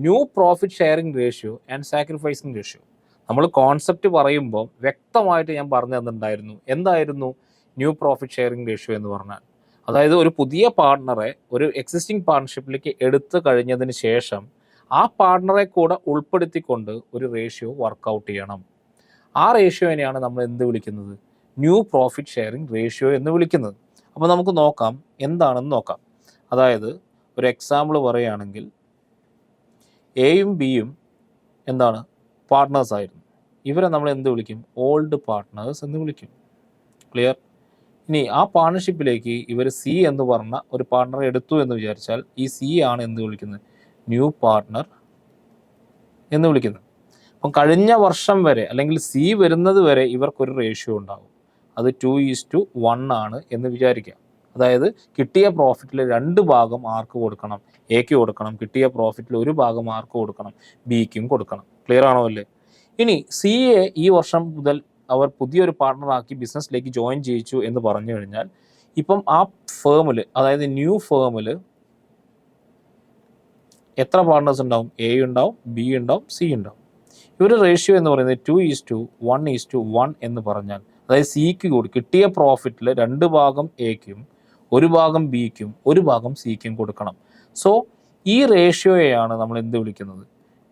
New profit sharing ratio and sacrificing ratio. നമ്മൾ concept പറയുമ്പോൾ വ്യക്തമായിട്ട് ഞാൻ പറഞ്ഞു തന്നിട്ടുണ്ടായിരുന്നു എന്തായിരുന്നു ന്യൂ പ്രോഫിറ്റ് ഷെയറിംഗ് റേഷ്യോ എന്ന് പറഞ്ഞാൽ. അതായത് ഒരു പുതിയ പാർട്ണറെ ഒരു എക്സിസ്റ്റിംഗ് പാർട്ണർഷിപ്പിലേക്ക് എടുത്തു കഴിഞ്ഞതിന് ശേഷം ആ പാർട്ണറെ കൂടെ ഉൾപ്പെടുത്തിക്കൊണ്ട് ഒരു റേഷ്യോ വർക്കൗട്ട് ചെയ്യണം. ആ റേഷ്യോനെയാണ് നമ്മൾ എന്ത് വിളിക്കുന്നത്? ന്യൂ പ്രോഫിറ്റ് ഷെയറിംഗ് റേഷ്യോ എന്ന് വിളിക്കുന്നത്. അപ്പോൾ നമുക്ക് നോക്കാം എന്താണെന്ന് നോക്കാം. അതായത് ഒരു എക്സാമ്പിൾ പറയുകയാണെങ്കിൽ എയും ബിയും എന്താണ് പാർട്ട്നേഴ്സ് ആയിരുന്നു. ഇവരെ നമ്മൾ എന്ത് വിളിക്കും? ഓൾഡ് പാർട്ട്നേഴ്സ് എന്ന് വിളിക്കും. ക്ലിയർ? ഇനി ആ പാർട്ണർഷിപ്പിലേക്ക് ഇവർ സി എന്ന് പറഞ്ഞ ഒരു പാർട്ണറെ എടുത്തു എന്ന് വിചാരിച്ചാൽ ഈ സി ആണ് എന്ത് വിളിക്കുന്നത്? ന്യൂ പാർട്ട്ണർ എന്ന് വിളിക്കുന്നത്. അപ്പം കഴിഞ്ഞ വർഷം വരെ അല്ലെങ്കിൽ സി വരുന്നത് വരെ ഇവർക്കൊരു റേഷ്യോ ഉണ്ടാകും. അത് 2:1 ആണ് എന്ന് വിചാരിക്കാം. അതായത് കിട്ടിയ പ്രോഫിറ്റിൽ 2 ഭാഗം ആർക്ക് കൊടുക്കണം? എക്ക് കൊടുക്കണം. കിട്ടിയ പ്രോഫിറ്റിൽ 1 ഭാഗം ആർക്ക് കൊടുക്കണം? ബിക്കും കൊടുക്കണം. ക്ലിയർ ആണോ അല്ലേ? ഇനി സി എ ഈ വർഷം മുതൽ അവർ പുതിയൊരു പാർട്ണറാക്കി ബിസിനസ്സിലേക്ക് ജോയിൻ ചെയ്യിച്ചു എന്ന് പറഞ്ഞു കഴിഞ്ഞാൽ ഇപ്പം ആ ഫേമിൽ, അതായത് ന്യൂ ഫേമിൽ എത്ര പാർട്ണേഴ്സ് ഉണ്ടാവും? എ ഉണ്ടാവും, ബി ഉണ്ടാവും, സി ഉണ്ടാവും. ഇവരുടെ റേഷ്യോ എന്ന് പറയുന്നത് 2:1:1 എന്ന് പറഞ്ഞാൽ, അതായത് സിക്ക് കൂടി കിട്ടിയ പ്രോഫിറ്റിൽ 2 ഭാഗം എക്കും 1 ഭാഗം ബിക്കും 1 ഭാഗം സിക്കും കൊടുക്കണം. സോ ഈ റേഷ്യോയെയാണ് നമ്മൾ എന്ത് വിളിക്കുന്നത്?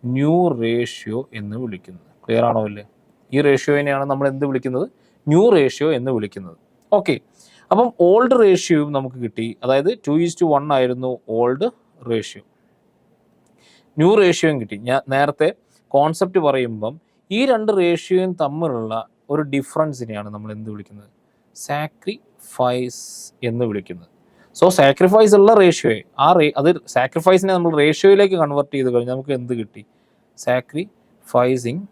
ന്യൂ റേഷ്യോ എന്ന് വിളിക്കുന്നത്. ക്ലിയർ ആണോ അല്ലേ? ഈ റേഷ്യോനെയാണ് നമ്മൾ എന്ത് വിളിക്കുന്നത്? ന്യൂ റേഷ്യോ എന്ന് വിളിക്കുന്നത്. ഓക്കെ, അപ്പം ഓൾഡ് റേഷ്യോയും നമുക്ക് കിട്ടി. അതായത് 2:1 ആയിരുന്നു ഓൾഡ് റേഷ്യോ. ന്യൂ റേഷ്യോയും കിട്ടി. ഞാൻ നേരത്തെ കോൺസെപ്റ്റ് പറയുമ്പം ഈ 2 റേഷ്യോയും തമ്മിലുള്ള ഒരു ഡിഫറൻസിനെയാണ് നമ്മൾ എന്ത് വിളിക്കുന്നത്? സാക്രിഫൈസ് എന്ന് വിളിക്കുന്നത്. സോ സാക്രിഫൈസ് ഉള്ള റേഷ്യോയെ അത് സാക്രിഫൈസിനെ നമ്മൾ റേഷ്യോയിലേക്ക് കൺവേർട്ട് ചെയ്ത് കഴിഞ്ഞാൽ നമുക്ക് എന്ത് കിട്ടി? സാക്രിഫൈസിങ്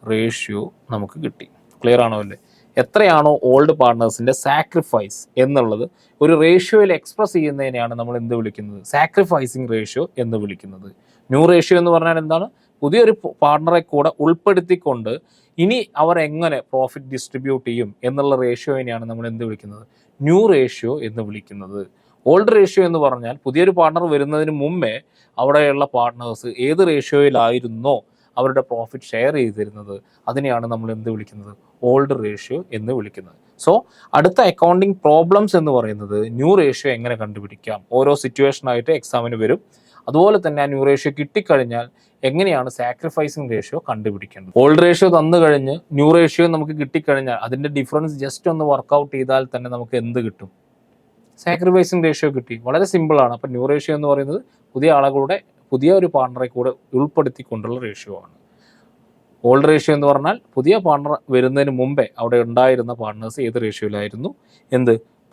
റേഷ്യോ നമുക്ക് കിട്ടി. ക്ലിയർ ആണോ അല്ലേ? എത്രയാണോ ഓൾഡ് പാർട്ട്നേഴ്സിൻ്റെ സാക്രിഫൈസ് എന്നുള്ളത് ഒരു റേഷ്യോയിൽ എക്സ്പ്രസ് ചെയ്യുന്നതിനെയാണ് നമ്മൾ എന്ത് വിളിക്കുന്നത്? സാക്രിഫൈസിങ് റേഷ്യോ എന്ന് വിളിക്കുന്നത്. ന്യൂ റേഷ്യോ എന്ന് പറഞ്ഞാൽ എന്താണ്? പുതിയൊരു പാർട്ണറെ കൂടെ ഉൾപ്പെടുത്തിക്കൊണ്ട് ഇനി അവർ എങ്ങനെ പ്രോഫിറ്റ് ഡിസ്ട്രിബ്യൂട്ട് ചെയ്യും എന്നുള്ള റേഷ്യോയിനെയാണ് നമ്മൾ എന്ത് വിളിക്കുന്നത്? ന്യൂ റേഷ്യോ എന്ന് വിളിക്കുന്നത്. ഓൾഡ് റേഷ്യോ എന്ന് പറഞ്ഞാൽ പുതിയൊരു പാർട്ണർ വരുന്നതിന് മുമ്പേ അവിടെയുള്ള പാർട്ട്നേഴ്സ് ഏത് റേഷ്യോയിലായിരുന്നോ അവരുടെ പ്രോഫിറ്റ് ഷെയർ ചെയ്തിരുന്നത് അതിനെയാണ് നമ്മൾ എന്ത് വിളിക്കുന്നത്? ഓൾഡ് റേഷ്യോ എന്ന് വിളിക്കുന്നത്. സോ അടുത്ത അക്കൗണ്ടിങ് പ്രോബ്ലംസ് എന്ന് പറയുന്നത് ന്യൂ റേഷ്യോ എങ്ങനെ കണ്ടുപിടിക്കാം, ഓരോ സിറ്റുവേഷനായിട്ട് എക്സാമിന് വരും. അതുപോലെ തന്നെ ആ ന്യൂ റേഷ്യോ കിട്ടിക്കഴിഞ്ഞാൽ എങ്ങനെയാണ് സാക്രിഫൈസിങ് റേഷ്യോ കണ്ടുപിടിക്കേണ്ടത്. ഓൾഡ് റേഷ്യോ തന്നു കഴിഞ്ഞ് ന്യൂ റേഷ്യോ നമുക്ക് കിട്ടിക്കഴിഞ്ഞാൽ അതിൻ്റെ ഡിഫറൻസ് ജസ്റ്റ് ഒന്ന് വർക്കൗട്ട് ചെയ്താൽ തന്നെ നമുക്ക് എന്ത് കിട്ടും? സാക്രിഫൈസിങ് റേഷ്യോ കിട്ടി. വളരെ സിമ്പിളാണ്. അപ്പം ന്യൂ റേഷ്യോ എന്ന് പറയുന്നത് പുതിയ ഒരു പാർട്ണറെ കൂടെ ഉൾപ്പെടുത്തിക്കൊണ്ടുള്ള റേഷ്യോ ആണ്. ഓൾഡ് റേഷ്യോ എന്ന് പറഞ്ഞാൽ പുതിയ പാർട്ണർ വരുന്നതിന് മുമ്പേ അവിടെ ഉണ്ടായിരുന്ന പാർട്ട്നേഴ്സ് ഏത് റേഷ്യോയിലായിരുന്നു?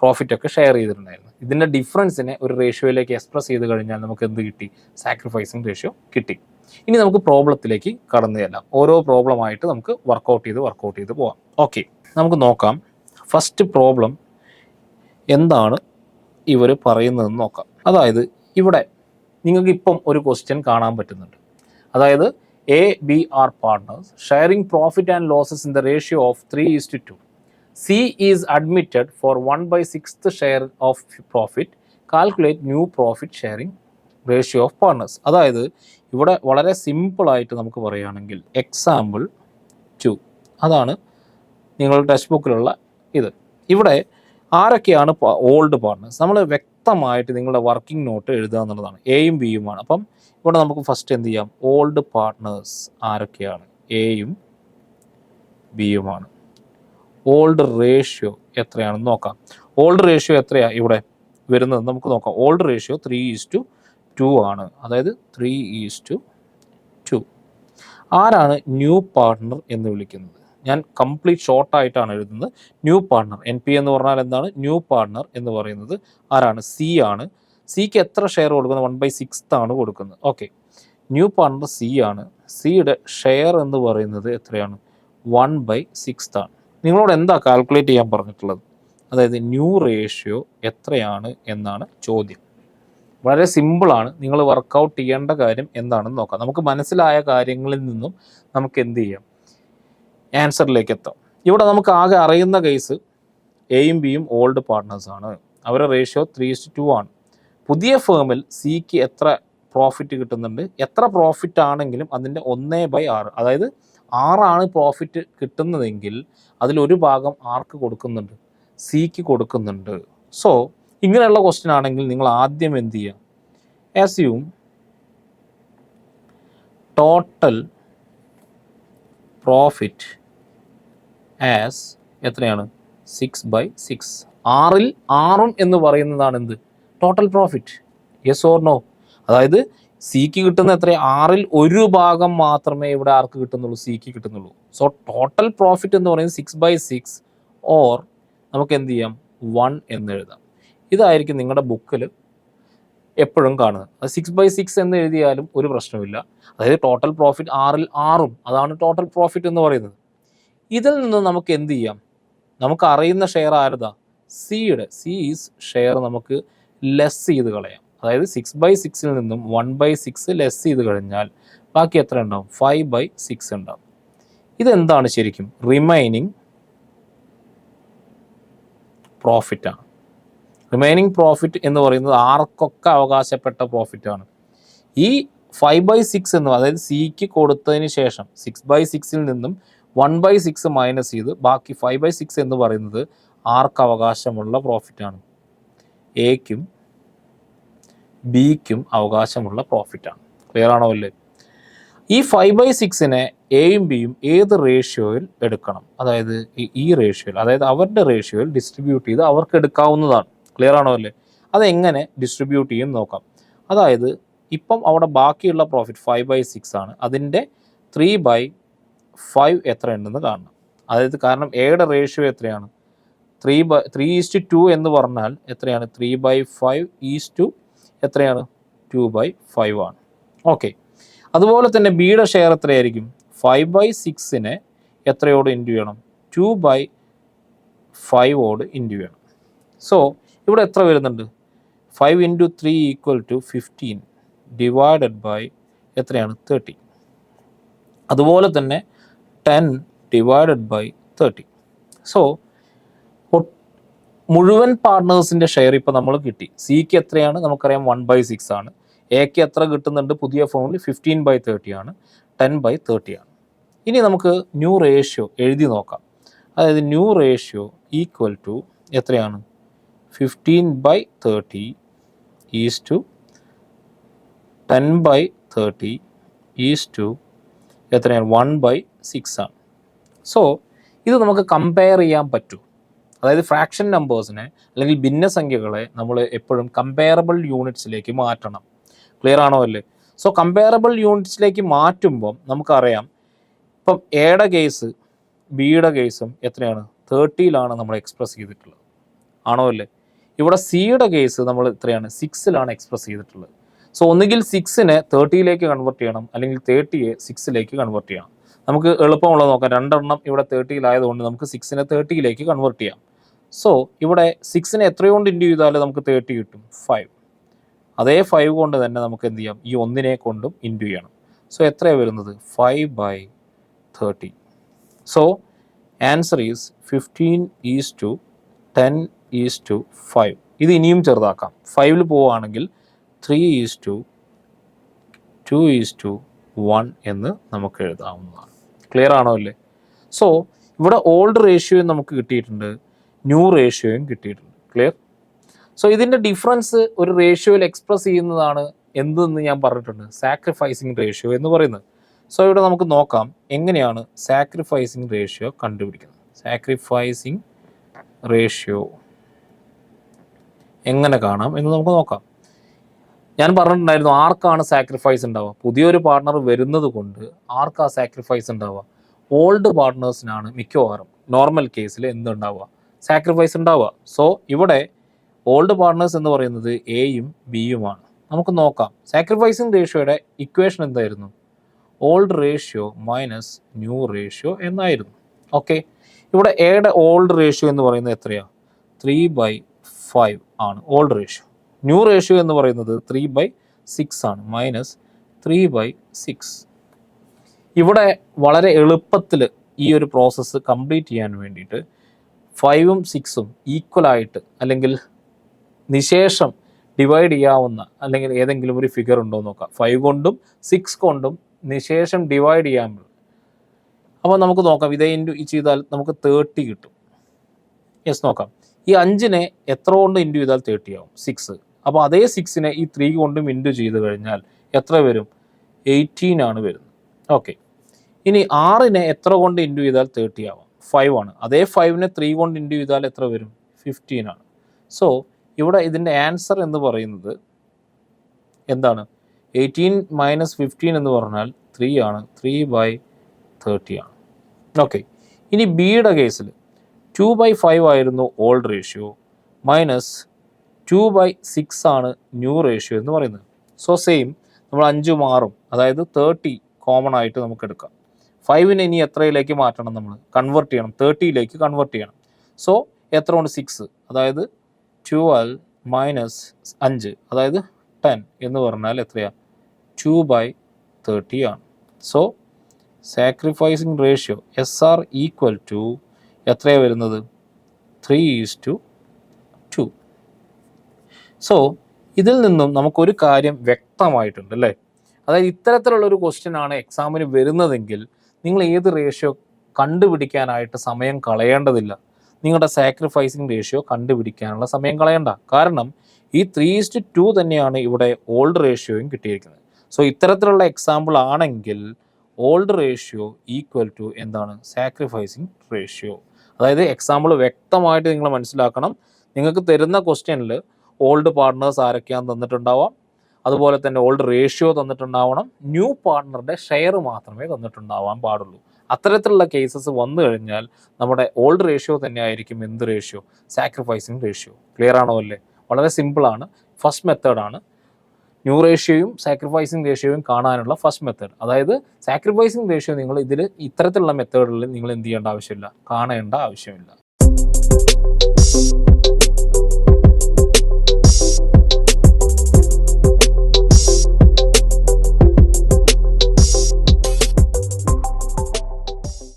പ്രോഫിറ്റൊക്കെ ഷെയർ ചെയ്തിട്ടുണ്ടായിരുന്നു. ഇതിൻ്റെ ഡിഫറൻസിനെ ഒരു റേഷ്യോയിലേക്ക് എക്സ്പ്രസ് ചെയ്ത് കഴിഞ്ഞാൽ നമുക്ക് എന്ത് കിട്ടി? സാക്രിഫൈസിങ് റേഷ്യോ കിട്ടി. ഇനി നമുക്ക് പ്രോബ്ലത്തിലേക്ക് കടന്നു ചെല്ലാം. ഓരോ പ്രോബ്ലമായിട്ട് നമുക്ക് വർക്കൗട്ട് ചെയ്ത് പോവാം. ഓക്കെ, നമുക്ക് നോക്കാം. ഫസ്റ്റ് പ്രോബ്ലം എന്താണ് ഇവർ പറയുന്നതെന്ന് നോക്കാം. അതായത് ഇവിടെ നിങ്ങൾക്ക് ഇപ്പം ഒരു ക്വസ്റ്റ്യൻ കാണാൻ പറ്റുന്നുണ്ട്. അതായത് A B are partners sharing profit and losses in the ratio of 3:2. C is admitted for 1/6 share of profit. Calculate new profit sharing ratio of partners. അതായത് ഇവിടെ വളരെ സിമ്പിളായിട്ട് നമുക്ക് പറയുകയാണെങ്കിൽ എക്സാമ്പിൾ 2 അതാണ് നിങ്ങളുടെ ടെക്സ്റ്റ് ബുക്കിലുള്ള ഇത്. ഇവിടെ ആരൊക്കെയാണ് ഓൾഡ് പാർട്ട്നേഴ്സ്? നമ്മൾ വ്യക്തമായിട്ട് നിങ്ങളുടെ വർക്കിംഗ് നോട്ട് എഴുതുക എന്നുള്ളതാണ്. എയും ബിയുമാണ്. അപ്പം ഇവിടെ നമുക്ക് ഫസ്റ്റ് എന്ത് ചെയ്യാം? ഓൾഡ് പാർട്ട്നേഴ്സ് ആരൊക്കെയാണ്? എയും ബിയുമാണ്. ഓൾഡ് റേഷ്യോ എത്രയാണെന്ന് നോക്കാം. ഓൾഡ് റേഷ്യോ എത്രയാണ് ഇവിടെ വരുന്നത് നമുക്ക് നോക്കാം. ഓൾഡ് റേഷ്യോ 3:2 ആണ്. അതായത് 3:2. ആരാണ് ന്യൂ പാർട്ട്ണർ എന്ന് വിളിക്കുന്നത്? ഞാൻ കംപ്ലീറ്റ് ഷോർട്ടായിട്ടാണ് എഴുതുന്നത്. ന്യൂ പാർട്ട്ണർ NP എന്ന് പറഞ്ഞാൽ എന്താണ്? ന്യൂ പാർട്ട്ണർ എന്ന് പറയുന്നത് ആരാണ്? സി ആണ്. സിക്ക് എത്ര ഷെയർ കൊടുക്കുന്നത്? 1/6 ആണ് കൊടുക്കുന്നത്. ഓക്കെ, ന്യൂ പാർട്ട്ണർ സി ആണ്. സിയുടെ ഷെയർ എന്ന് പറയുന്നത് എത്രയാണ്? 1/6 ആണ്. നിങ്ങളോട് എന്താ കാൽക്കുലേറ്റ് ചെയ്യാൻ പറഞ്ഞിട്ടുള്ളത്? അതായത് ന്യൂ റേഷ്യോ എത്രയാണ് എന്നാണ് ചോദ്യം. വളരെ സിമ്പിളാണ്. നിങ്ങൾ വർക്കൗട്ട് ചെയ്യേണ്ട കാര്യം എന്താണെന്ന് നോക്കാം. നമുക്ക് മനസ്സിലായ കാര്യങ്ങളിൽ നിന്നും നമുക്ക് എന്ത് ചെയ്യാം? ആൻസറിലേക്ക് എത്താം. ഇവിടെ നമുക്ക് ആകെ അറിയുന്ന കേസ് എയും ബിയും ഓൾഡ് പാർട്ട്നേഴ്സാണ്. അവരുടെ റേഷ്യോ 3:2 ആണ്. പുതിയ ഫേമിൽ സിക്ക് എത്ര പ്രോഫിറ്റ് കിട്ടുന്നുണ്ട്. എത്ര പ്രോഫിറ്റ് ആണെങ്കിലും അതിൻ്റെ 1/6, അതായത് 6 പ്രോഫിറ്റ് കിട്ടുന്നതെങ്കിൽ അതിലൊരു ഭാഗം ആർക്ക് കൊടുക്കുന്നുണ്ട്? സിക്ക് കൊടുക്കുന്നുണ്ട്. സോ ഇങ്ങനെയുള്ള ക്വസ്റ്റ്യൻ ആണെങ്കിൽ നിങ്ങൾ ആദ്യം എന്ത് ചെയ്യുക? അസ്യൂം ടോട്ടൽ പ്രോഫിറ്റ് ആസ് എത്രയാണ്? 6/6. 6 എന്ന് പറയുന്നതാണ് എന്ത്? Total profit. Yes or no? അതായത് സിക്ക് കിട്ടുന്ന എത്ര? 6 ഒരു ഭാഗം മാത്രമേ ഇവിടെ ആർക്ക് കിട്ടുന്നുള്ളൂ? സിക്ക് കിട്ടുന്നുള്ളൂ. സോ ടോട്ടൽ പ്രോഫിറ്റ് എന്ന് പറയുന്നത് 6/6 ഓർ നമുക്ക് എന്ത് ചെയ്യാം? 1 എന്ന് എഴുതാം. ഇതായിരിക്കും നിങ്ങളുടെ ബുക്കിൽ എപ്പോഴും കാണുന്നത്. അത് 6/6 എന്ന് എഴുതിയാലും ഒരു പ്രശ്നമില്ല. അതായത് ടോട്ടൽ പ്രോഫിറ്റ് 6 അതാണ് ടോട്ടൽ പ്രോഫിറ്റ് എന്ന് പറയുന്നത്. ഇതിൽ നിന്ന് നമുക്ക് എന്ത് ചെയ്യാം? നമുക്ക് അറിയുന്ന ഷെയർ ആരതാ? സിയുടെ. സീസ് ഷെയർ നമുക്ക് ലെസ് ചെയ്ത് കളയാം. അതായത് 6/6 നിന്നും 1/6 ലെസ് ചെയ്ത് കഴിഞ്ഞാൽ ബാക്കി എത്ര ഉണ്ടാവും? 5/6 ഉണ്ടാവും. ഇതെന്താണ് ശരിക്കും? റിമൈനിങ് പ്രോഫിറ്റാണ്. റിമൈനിങ് പ്രോഫിറ്റ് എന്ന് പറയുന്നത് ആർക്കൊക്കെ അവകാശപ്പെട്ട പ്രോഫിറ്റാണ്. ഈ 5/6 എന്ന്, അതായത് സിക്ക് കൊടുത്തതിന് ശേഷം 6/6 നിന്നും 1/6 മൈനസ് ചെയ്ത് ബാക്കി 5/6 എന്ന് പറയുന്നത് ആർക്ക് അവകാശമുള്ള പ്രോഫിറ്റാണ്? എക്കും ബിക്കും അവകാശമുള്ള പ്രോഫിറ്റാണ്. ക്ലിയർ ആണോ അല്ലേ? ഈ 5/6 എയും ബിയും ഏത് റേഷ്യോയിൽ എടുക്കണം? അതായത് ഈ റേഷ്യോയിൽ, അതായത് അവരുടെ റേഷ്യോയിൽ ഡിസ്ട്രിബ്യൂട്ട് ചെയ്ത് അവർക്ക് എടുക്കാവുന്നതാണ്. ക്ലിയർ ആണോ അല്ലേ? അതെങ്ങനെ ഡിസ്ട്രിബ്യൂട്ട് ചെയ്യും നോക്കാം. അതായത് ഇപ്പം അവിടെ ബാക്കിയുള്ള പ്രോഫിറ്റ് 5/6 ആണ്. അതിൻ്റെ 3/5 എത്ര ഉണ്ടെന്ന് കാണണം. അതായത് കാരണം എയുടെ റേഷ്യോ എത്രയാണ്? 3:2 എന്ന് പറഞ്ഞാൽ എത്രയാണ്? 3/5 എത്രയാണ്? 2/5 ആണ്. ഓക്കെ. അതുപോലെ തന്നെ ബിയുടെ ഷെയർ എത്രയായിരിക്കും? 5/6 എത്രയോട് ഇൻറ്റു ചെയ്യണം? 2/5 ഇൻറ്റു ചെയ്യണം. സോ ഇവിടെ എത്ര വരുന്നുണ്ട്? 5 × 3 = 15 ഡിവൈഡഡ് ബൈ എത്രയാണ്? 30. അതുപോലെ തന്നെ 10 ഡിവൈഡഡ് ബൈ 30. സോ മുഴുവൻ പാർട്ട്നേഴ്സിൻ്റെ ഷെയർ ഇപ്പോൾ നമ്മൾ കിട്ടി. സിക്ക് എത്രയാണ്? നമുക്കറിയാം 1/6 ആണ്. എക്ക് എത്ര കിട്ടുന്നുണ്ട്? പുതിയ ഫോമിൽ 15/30 ആണ്. 10/30 ആണ്. ഇനി നമുക്ക് ന്യൂ റേഷ്യോ എഴുതി നോക്കാം. അതായത് ന്യൂ റേഷ്യോ ഈക്വൽ ടു എത്രയാണ്? 15/30 ഈസ് 10/30 ഈസ് എത്രയാണ്? 1/6 ആണ്. സോ ഇത് നമുക്ക് കമ്പയർ ചെയ്യാൻ പറ്റും. അതായത് ഫ്രാക്ഷൻ നമ്പേഴ്സിനെ അല്ലെങ്കിൽ ഭിന്നസംഖ്യകളെ നമ്മൾ എപ്പോഴും കമ്പയറബിൾ യൂണിറ്റ്സിലേക്ക് മാറ്റണം. ക്ലിയർ ആണോ അല്ലേ? സോ കമ്പയറബിൾ യൂണിറ്റ്സിലേക്ക് മാറ്റുമ്പം നമുക്കറിയാം, ഇപ്പം എയുടെ കേസ് ബിയുടെ കേസും എത്രയാണ്? 30 നമ്മൾ എക്സ്പ്രസ് ചെയ്തിട്ടുള്ളത്. ആണോ അല്ലേ? ഇവിടെ സിയുടെ കേസ് നമ്മൾ എത്രയാണ്? 6 എക്സ്പ്രസ് ചെയ്തിട്ടുള്ളത്. സോ ഒന്നുകിൽ 6 30 കൺവേർട്ട് ചെയ്യണം, അല്ലെങ്കിൽ 30 6 കൺവേർട്ട് ചെയ്യണം. നമുക്ക് എളുപ്പമുള്ളത് നോക്കാം. രണ്ടെണ്ണം ഇവിടെ 30 ആയതുകൊണ്ട് നമുക്ക് 6 30 കൺവേർട്ട് ചെയ്യാം. സോ ഇവിടെ 6 എത്രയോണ്ട് ഇൻറ്റു ചെയ്താലും നമുക്ക് 30 കിട്ടും? 5. അതേ 5 കൊണ്ട് തന്നെ നമുക്ക് എന്ത് ചെയ്യാം? ഈ 1 കൊണ്ടും ഇൻറ്റു ചെയ്യണം. സോ എത്രയാണ് വരുന്നത്? 5/30. So answer is 15:10:5. ഇത് ഇനിയും ചെറുതാക്കാം. 5 പോവുകയാണെങ്കിൽ 3:2:1 എന്ന് നമുക്ക് എഴുതാവുന്നതാണ്. ക്ലിയർ ആണോ അല്ലേ? സോ ഇവിടെ ഓൾഡ് റേഷ്യോയും നമുക്ക് കിട്ടിയിട്ടുണ്ട്, ന്യൂ റേഷ്യോയും കിട്ടിയിട്ടുണ്ട്. ക്ലിയർ? സോ ഇതിൻ്റെ ഡിഫറൻസ് ഒരു റേഷ്യോയിൽ എക്സ്പ്രസ് ചെയ്യുന്നതാണ് എന്തെന്ന് ഞാൻ പറഞ്ഞിട്ടുണ്ട്, സാക്രിഫൈസിങ് റേഷ്യോ എന്ന് പറയുന്നത്. സോ ഇവിടെ നമുക്ക് നോക്കാം എങ്ങനെയാണ് സാക്രിഫൈസിങ് റേഷ്യോ കണ്ടുപിടിക്കുന്നത്. സാക്രിഫൈസിങ് റേഷ്യോ എങ്ങനെ കാണാം എന്ന് നമുക്ക് നോക്കാം. ഞാൻ പറഞ്ഞിട്ടുണ്ടായിരുന്നു ആർക്കാണ് സാക്രിഫൈസ് ഉണ്ടാവുക? പുതിയൊരു പാർട്ട്ണർ വരുന്നത് കൊണ്ട് ആർക്കാ സാക്രിഫൈസ് ഉണ്ടാവുക? ഓൾഡ് പാർട്ട്നേഴ്സിനാണ് മിക്കവാറും നോർമൽ കേസിൽ എന്തുണ്ടാവുക? സാക്രിഫൈസ് ഉണ്ടാവുക. സോ ഇവിടെ ഓൾഡ് പാർട്ട്നേഴ്സ് എന്ന് പറയുന്നത് എയും ബിയുമാണ്. നമുക്ക് നോക്കാം സാക്രിഫൈസിങ് റേഷ്യോയുടെ ഇക്വേഷൻ എന്തായിരുന്നു? Old ratio minus new ratio എന്നായിരുന്നു. ഓക്കെ, ഇവിടെ എയുടെ ഓൾഡ് റേഷ്യോ എന്ന് പറയുന്നത് എത്രയാണ്? 3/5 ആണ് ഓൾഡ് റേഷ്യോ. ന്യൂ റേഷ്യോ എന്ന് പറയുന്നത് 3/6 ആണ്, മൈനസ് 3/6. ഇവിടെ വളരെ എളുപ്പത്തിൽ ഈ ഒരു പ്രോസസ്സ് കംപ്ലീറ്റ് ചെയ്യാൻ വേണ്ടിയിട്ട് 5ഉം 6ഉം ഈക്വലായിട്ട് അല്ലെങ്കിൽ നിശേഷം ഡിവൈഡ് ചെയ്യാവുന്ന അല്ലെങ്കിൽ ഏതെങ്കിലും ഒരു ഫിഗർ ഉണ്ടോ എന്ന് നോക്കാം. 5 കൊണ്ടും 6 കൊണ്ടും ശേഷം ഡിവൈഡ് ചെയ്യാൻ. അപ്പോൾ നമുക്ക് നോക്കാം, ഇതേ ഇൻറ്റു ചെയ്താൽ നമുക്ക് 30 കിട്ടും. യെസ്, നോക്കാം. ഈ 5നെ എത്ര കൊണ്ട് ഇൻറ്റു ചെയ്താൽ 30 ആവും? 6. അപ്പോൾ അതേ 6നെ ഈ 3 കൊണ്ടും ഇൻറ്റു ചെയ്ത് കഴിഞ്ഞാൽ എത്ര വരും? 18 ആണ് വരുന്നത്. ഓക്കെ. ഇനി 6നെ എത്ര കൊണ്ട് ഇൻറ്റു ചെയ്താൽ 30 ആവാം? 5 ആണ്. അതേ 5നെ 3 കൊണ്ട് ഇൻറ്റു ചെയ്താൽ എത്ര വരും? 15 ആണ്. സോ ഇവിടെ ഇതിൻ്റെ ആൻസർ എന്ന് പറയുന്നത് എന്താണ്? 18 മൈനസ് 15 എന്ന് പറഞ്ഞാൽ 3 ആണ്. 3/30 ആണ്. ഓക്കെ. ഇനി ബിയുടെ കേസിൽ 2/5 ആയിരുന്നു ഓൾഡ് റേഷ്യോ, മൈനസ് 2/6 ആണ് ന്യൂ റേഷ്യോ എന്ന് പറയുന്നത്. സോ സെയിം, നമ്മൾ 5 മാറും, അതായത് 30 കോമൺ ആയിട്ട് നമുക്ക് എടുക്കാം. 5നെ ഇനി എത്രയിലേക്ക് മാറ്റണം? നമ്മൾ കൺവേർട്ട് ചെയ്യണം, 30യിലേക്ക് കൺവേർട്ട് ചെയ്യണം. സോ എത്ര കൊണ്ട്? 6, അതായത് 12 മൈനസ് 5, അതായത് 10 എന്ന് പറഞ്ഞാൽ എത്രയാണ്? 2/30 ആണ്. So sacrificing ratio SR equal to എത്രയാണ് വരുന്നത്? 3:2. സോ ഇതിൽ നിന്നും നമുക്കൊരു കാര്യം വ്യക്തമായിട്ടുണ്ട് അല്ലേ? അതായത് ഇത്തരത്തിലുള്ളൊരു ക്വസ്റ്റ്യൻ ആണ് എക്സാമിന് വരുന്നതെങ്കിൽ നിങ്ങൾ ഏത് റേഷ്യോ കണ്ടുപിടിക്കാനായിട്ട് സമയം കളയേണ്ടതില്ല. നിങ്ങളുടെ സാക്രിഫൈസിങ് റേഷ്യോ കണ്ടുപിടിക്കാനുള്ള സമയം കളയണ്ട. കാരണം ഈ 3:2 തന്നെയാണ് ഇവിടെ ഓൾഡ് റേഷ്യോയും കിട്ടിയിരിക്കുന്നത്. സോ ഇത്തരത്തിലുള്ള എക്സാമ്പിൾ ആണെങ്കിൽ ഓൾഡ് റേഷ്യോ ഈക്വൽ ടു എന്താണ്? Sacrificing ratio. അതായത് എക്സാമ്പിൾ വ്യക്തമായിട്ട് നിങ്ങൾ മനസ്സിലാക്കണം. നിങ്ങൾക്ക് തരുന്ന ക്വസ്റ്റ്യനിൽ ഓൾഡ് പാർട്ട്നേഴ്സ് ആരൊക്കെയാണെന്ന് തന്നിട്ടുണ്ടാവാം, അതുപോലെ തന്നെ ഓൾഡ് റേഷ്യോ തന്നിട്ടുണ്ടാവണം, ന്യൂ പാർട്ട്ണറുടെ ഷെയർ മാത്രമേ തന്നിട്ടുണ്ടാവാൻ പാടുള്ളൂ. അത്തരത്തിലുള്ള കേസസ് വന്നു കഴിഞ്ഞാൽ നമ്മുടെ ഓൾഡ് റേഷ്യോ തന്നെ ആയിരിക്കും എന്ത് റേഷ്യോ? Sacrificing ratio. ക്ലിയർ ആണോ അല്ലേ? വളരെ സിമ്പിളാണ്. ഫസ്റ്റ് മെത്തേഡാണ് ന്യൂ റേഷ്യോയും സാക്രിഫൈസിങ് റേഷ്യോയും കാണാനുള്ള ഫസ്റ്റ് മെത്തേഡ്. അതായത് സാക്രിഫൈസിങ് റേഷ്യോ നിങ്ങൾ ഇതിൽ ഇത്തരത്തിലുള്ള മെത്തേഡിൽ നിങ്ങൾ എന്ത് ചെയ്യേണ്ട ആവശ്യമില്ല, കാണേണ്ട ആവശ്യമില്ല.